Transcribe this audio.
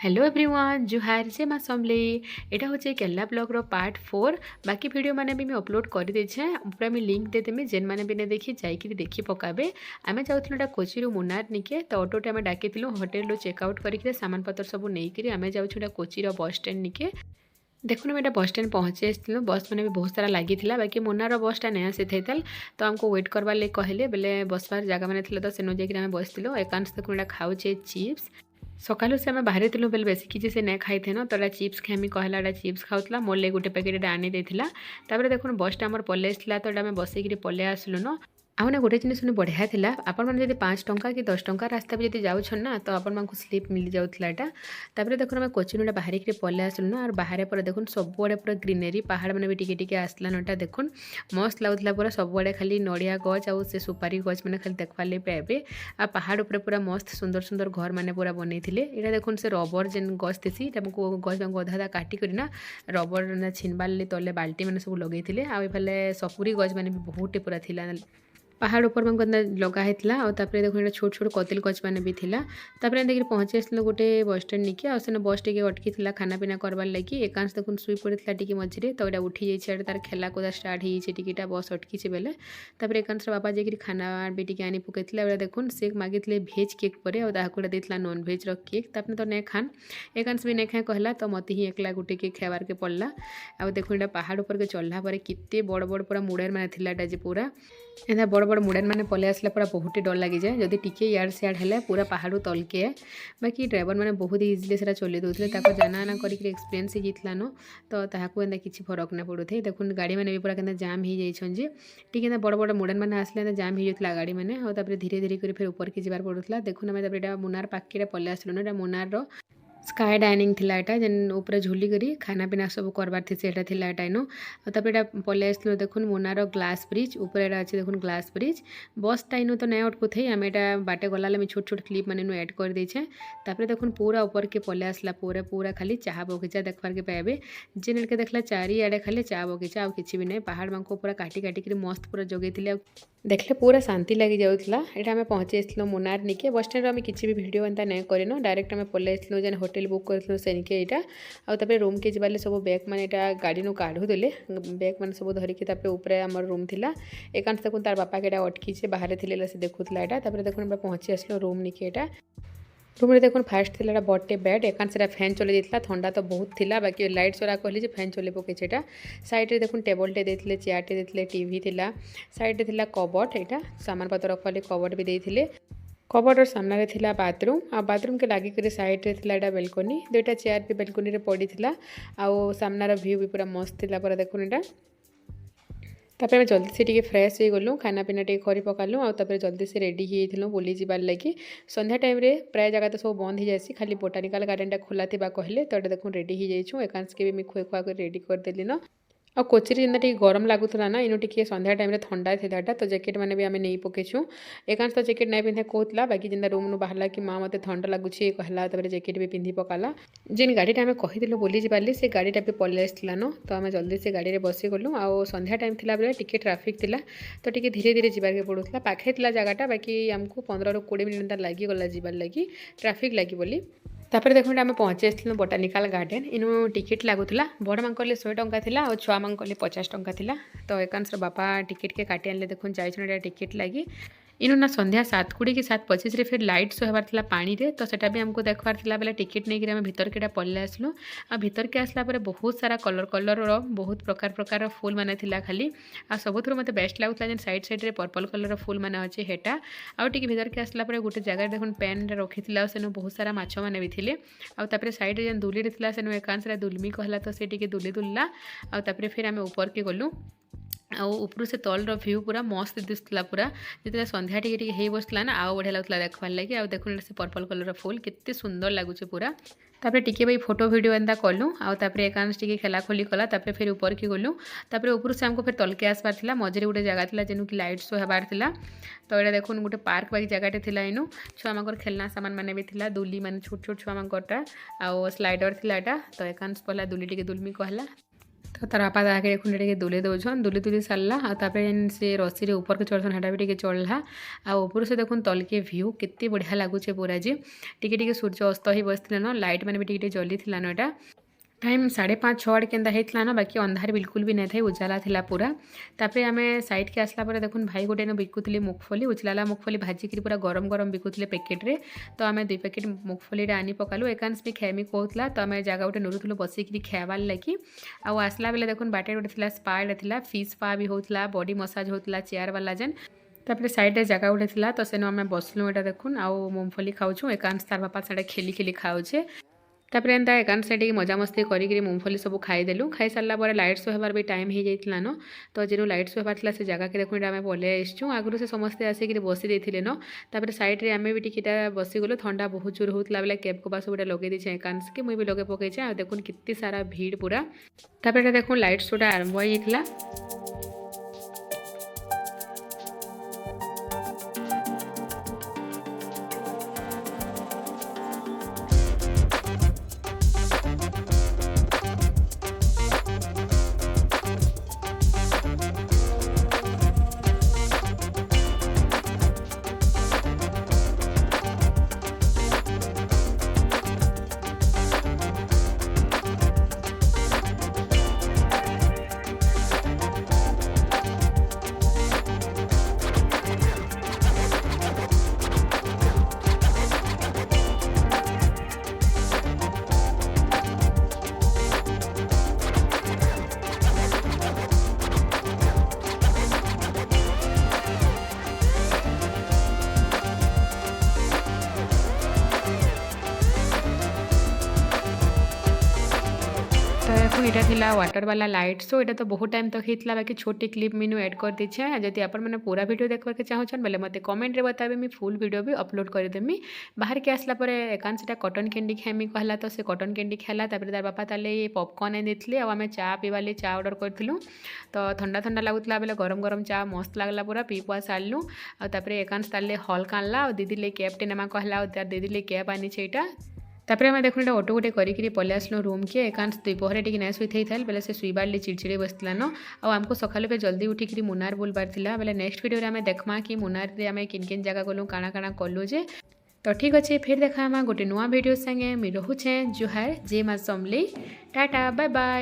Hello everyone जुहार जे माँ समले एटा हूँ Kerala blogger part 4 बाकी वीडियो माने भी मैं अपलोड कर देछे पूरा मैं लिंक देदेमी जेन माने भी नहीं देखी जाइए देखी पकाबे आमे जाऊँ कोची मुनार निके तो ऑटोटे आम डाक होटेल चेकआउट करके सामान पतर सब नहीं आम जाऊँ कोची बस स्टैंड निके देखो मैं बस स्टैंड पहुँची आसलु बस मैंने भी बहुत सारा लगी बाकी मुनार बसटा नहीं आसी था तो आमको वेट करवार लगे कहले बेले बसबार जगह मैंने तो सेनु जाकर बसलु एकांश देखो यहाँ खाऊे चिप्स सकालू से आम बाहर थी बेले बेस किसी से नहीं खाई थे न तो चिप्स खामी कहला चिप्स खाऊला मोर लगे गोटे पैकेट आनी देता देखो बसटा आम पलैसा तो आम बसईक पलि आसलु न आउना गोटे जिन बढ़िया था आपण मैंने 5 टंका कि 10 टंका रास्ता भी जब जाऊन ना तो आपण स्लीप मिल जाऊला यहाँ देखो आम कोचिन बाहर पलि आसलु ना और बाहर पर देखो सबुआड़े पूरा ग्रीनरी पहाड़ मैंने भी टिके आसला नटा देखो मस्त लगुला पूरा सबुआड़े खाली नड़िया गच आउ से सुपारी गच मैंने खाली देखवार लगे पाइबे आ पहाड़ उपर पूरा मस्त सुंदर सुंदर घर मैंने पूरा बनई यहाँ देखो से रबर जेन गच थी गच अधा अधा काटिक रबर छिनबार तले बाल्टी मैंने सब लगे आए सपुरी गच मैंने भी बहुत पूरा थिला पहाड़ ऊपर में लगाई और देखो छोट छोट कतिल गच मैंने भी थिला देखिए पहुँची आसल गोटे बस स्टैंड निके आने बस टे अटकी खाना पीना करवार लगी एकांश देखो शुई पड़ा टी मझे तो यहाँ उठी जाइए तार खेला कूदा स्टार्ट होटा बस अटकी बेले एकांश बाबा जाकि खाना भी टी आनी पकई देखो से मागिले भेज केक पर देता नॉन भेज केक तो नहीं खान एकांश भी नहीं खाए कहला तो मत ही एकला गोटे केक खाबार के पड़ला आ देखो यहाँ पहाड़ ऊपर के चढ़ला पर केते बड़ बड़ पूरा मुड़ेर मैंने पूरा एंता बड़ बड़ मुड़ेन मैंने पलि आसला पूरा बहुत डर लगी जाए जदि टिके यार सियाड़ है पूरा पहाड़ तलके बाकी ड्राइवर मैंने बहुत इजिली से चलई दूसरे जाना आना करके एक्सपीरियंस होता न तो ताकू एंता किसी फरक नहीं पड़ू थे देखो गाड़ी मैंने भी पूरा के जाम हो जाइए टी बड़ बड़ मुड़ेन मैंने आसले जाम हो जाता गाड़ी मैंने और धीरे धीरे कर फिर ऊपर की जबार पड़ूला देखो मैं मुनार पाखे पलि आसलु ना मुनार स्काय डाइनिंग थिला एटा जेन ऊपर झुली करी खाना पीना सब करबार थी सेटा थिला एटा इनो तापर पलि आसलु देखुन मुनार ग्लास ब्रिज ऊपर एटा अच्छे देखुन ग्लास ब्रिज बस टा इनो तो नहीं अटकू थे आम एटा बाटे गला छोट छोट क्लिप मैंने इनो ऐड कर देछे तापर देखुन पूरा ऊपर के पलि आसला पूरा खाली चाह बगीचा देखबार के पाइबे जेन के देखला चारिआडे खाली चाह बगीचा आ किसी भी नहीं पहाड़ मांको पूरा काटी काटिक मस्त पूरा जगैले देखले पूरा शांति लगी जाऊला यहाँ आम पहुँची आसलु मुनार निके बस स्टैंड आम किसी भी वीडियो एंता नहीं करन डायरेक्ट आम पलि आसलु जेन होटेल बुक करूँ से निके यहाँ आउ रूम के जबार सब बैग मैंने यहाँ गाड़ी नु काढ़ुदेले बैग मैंने सब धरिकी ऊपर आम रूम थिला एकांश देखो तार बापा के अटकी बाहर थे से देखुला यहाँ देखो पहुँची आसलु रूम निके यहाँ रूम में देखो फास्ट थी बटे बेड एकांश फैन चली जाता ठंडा तो बहुत थिला बाकी लाइट चला कहली फैन चल पकईटा साइड में देखो टेबल टे देते चेयर टे देते टीवी थिला साइड में कबट यहाँ सामान पत्र रखवाली कबट भी देते कबटर सामने थिला बाथरूम आ बाथरूम के लागिक साइड रे थिला एटा बेलकनी दुईटा चेयर भी बेलकनी रे पड़ी थिला आउ सामनार व्यू भी पूरा मस्त थिला पूरा देखो एटा तापर आम जल्दी से टी फ्रेश हो गलु खाना पीना टे कर पकालु आउे जल्दी से रेडी हो बुली जबार लगी संध्या टाइम रे प्राय जगह तो सब बंद हो जाए खाली बोटानिकल गार्डन टा खोला थी कहले तो देखो रेडी हो जाइए एकांश के भी मुझे खुए खुआ कर रेडी करदेली न आ कोची जेना टी गरम लगुला ना इनो टी संध्या टाइम ठंडा था तो जैकेट मैंने भी आम नहीं पकेछु एकांश तो जैकेट नहीं पिंधे कहला बाकी जेना रूम नु बाहर कि माँ मत ठंडा लगुच कहला जैकेट भी पिंधि पकाला जेन गाड़ीटा आम कहीदेलु बुली जाली से गाड़ीटा भी पलि आसला न तो आम जल्दी से गाड़ी में बसी गलु आ संध्या टाइम थिला बेले टिके ट्राफिक थिला तो टिके धीरे धीरे जीवार के पड़ूला पाखे थिला जगहटा बाकी आमको 15 ରୁ 20 मिनट लगिगला जीवार लगी ट्राफिक लगी बोली तापर देखो आम पहुँची आसलु बोटानिकल गार्डन इनु टिकेट लगुला बड़ मांकले 100 टंका थिला और छुआ मांकले 50 टंका थिला तो एकांश बापा टिकेट के काटी आनले देखो जाइछन टिकेट लगी इनु ना संध्या 7:20 कि 7:25 फिर लाइट शो होबार थिला पानी रे तो सेटा भी हमको देखबार थिला बेले टिकेट नहीं कि भीतर के पलि आसलु आ भीतर के आसला पर बहुत सारा कलर कलर बहुत प्रकार प्रकार फूल माने थिला खाली आ सबुथुर मते बेस्ट लागुला जेन साइड साइड रे पर्पल कलर फूल माने अछि हेटा आ टिके भीतर के आसला पर गोटे जगह देखो पेन रे रखिथिला सेनु बहुत सारा माछ माने भी थिले आ तापर साइड रे जेन दुली रे थिला सेनु एकांश रे दुलमी कहला तो से टिके दुली दुलला आ तापर फिर आमे ऊपर के गलु ऊपर से तल व्यू पूरा मस्त दिसला पूरा जिते संध्या टी हो बसला ना आउ बढ़िया लगता देखवार लगे आ देखो से पर्पल कलर फूल केते सुंदर लगुच पूरा तापर टिके भाई फोटो वीडियो एंता कलु आउे एकांश टी खेला खोली कला तापर फिर ऊपर की गलु तापर ऊपर से हमको फिर तलके आसबार थिला मझे गोटे जगह थिला जेनु कि लाइट शो होबार थिला तो यहाँ देखो गोटे पार्क बाकी जगह थिला इनु छुआ मांकर खेलना सामान माने भी थिला दुली माने छोट छोट छुआ मांकरटा आ स्लाइडर थिला एटा तो एकांश पहला दुली टिके दुलमी कहला तो तार बापा ताके देखुन टे दुले दौन दुली दुली सारा आउे से रसी रे ऊपर के चढ़सन हेटा भी टे चढ़ला आउर से देखुन तलके भ्यू केते बढ़िया लगुचे पूरा जे टिके सूर्य अस्त ही बसते न लाइट मैंने भी टे जली थी न एटा टाइम 5:30-6 केन्ता होता न बाकी अंधार बिल्कुल भी नहीं था उजाला था पूरा तापर आम साइड के आसला देखुन भाई गोटे न बिकुले मुगफली उजलाला मुगफली भाजिक पूरा गरम गरम बिकुले पैकेट्रे तो आम 2 पैकेट मुगफली आनी पकालु एकांश भी खेमी कहला तो आम जगह गोटे नुरुलु बसिक खाबार लगी आसला बेले देखुन बाटे गोटे स्पाटे था फिश स्पा भी होता बॉडी मसाज होता चेयर वाला जेन तापर साइड जगह गोटे था तो सेनु आम बसलु एटा देखुन आउ मूंगफली खाऊँ एकांश तार बापा से खेली खेली खाऊे तापर एंता एकांश से मजामस्ती करी मूंगफली सब खाईदेलु खाई सारा पर लाइट शो होबार भी टाइम हो जाता न तो जेनु लाइट शो होबार से जगह के देखुन आम पलि आसचुँ आगु से समस्ते आसिक बसी देते न तापर साइड रे आम भी टिकेटा बसीगलु ठंडा बहुत जोर होता बेले कैप कबा सब लगे दीचे एकांश के मुझे भी लगे पकईचे देखुन कितनी सारा भीड़ पूरा तापर देखुन लाइट शोटा आरंभ होता तो यहाँ थी वाटर वाला लाइट शो यहाँ तो बहुत टाइम तक होता बाकी छोटे क्लिप मीनू एड कर दीछे जदि आप पूरा वीडियो देखा के चाहून बोले मत कमेंट रे बताबे मुझे फुल वीडियो भी अपलोड करदेमी बाहर के आसला एकांश कटन कैंडी खाइमी कहला तो से कटन कैंडी खाला तार बापा ताले पॉपकॉर्न आनी आम चा पीवाली चा ऑर्डर करूँ तो ठंडा ठंडा लगुला बेले गरम गरम चा मस्त लगला पूरा पी पुआ सारू आपर एकांश ताले हल्क आनला दीदी ले कैपटे नेमा कहला दीदी ले कैप आनी यहाँ तापर आम देखुन ऑटो गोटे करी पलि आसलु रूम के एकांश दुपहर टी ना शुई था बेले से शुइबार ले चिड़चिड़े बसला न आमको सकाल पे जल्दी उठिक मुनार बुलबार था बेले नेक्स्ट वीडियो आम देखमा कि मुनार रे आम किन किन जगह गलु काଣା काଣା कलु जे तो ठीक अच्छे फिर देखा गोटे नुआ वीडियो संगे मुझे रोचे जुहार जय माँ समलेई टाटा बाय बाय।